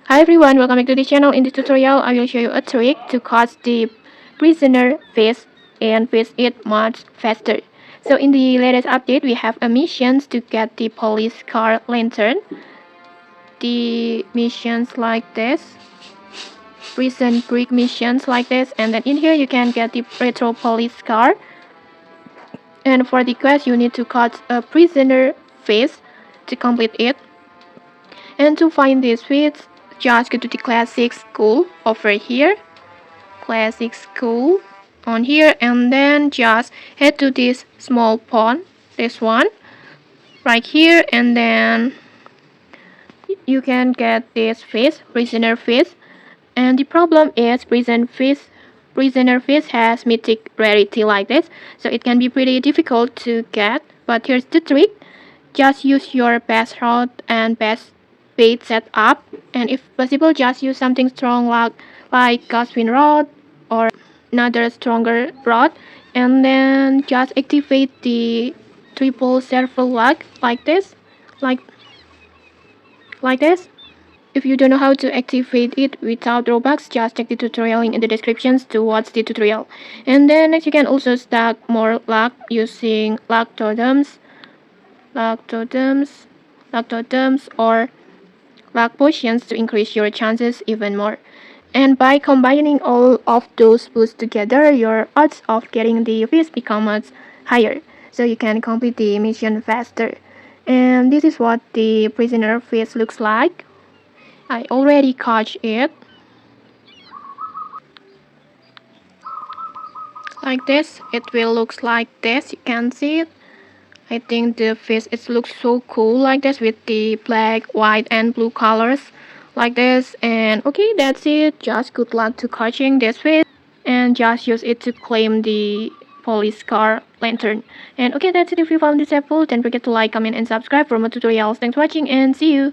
Hi everyone, welcome back to the channel. In this tutorial, I will show you a trick to catch the prisoner fish and fish it much faster. So in the latest update, we have a missions to get the police car lantern. The missions like this, prison break missions like this, and then in here you can get the retro police car. And for the quest, you need to catch a prisoner fish to complete it. And to find this fish, just go to the classic school over here. Classic school on here, and then just head to this small pond, this one right here, and then you can get this fish, prisoner fish. And the problem is prisoner fish has mythic rarity like this, so it can be pretty difficult to get. But here's the trick: just use your best rod and best bait setup, and if possible just use something strong like Gaswin rod or another stronger rod, and then just activate the triple circle lock like this, like this. If you don't know how to activate it without Robux, just check the tutorial link in the descriptions to watch the tutorial. And then next you can also stack more luck using luck totems, luck totems, luck totems, or luck potions to increase your chances even more. And by combining all of those boosts together, your odds of getting the fish become much higher, so you can complete the mission faster. And this is what the prisoner fish looks like. I already caught it like this. It will look like this. You can see it. I think the fish it looks so cool like this with the black, white, and blue colors like this. And okay, that's it. Just good luck to catching this fish, and just use it to claim the police car lantern. And okay, that's it. If you found this helpful, don't forget to like, comment, and subscribe for more tutorials. Thanks for watching, and see you.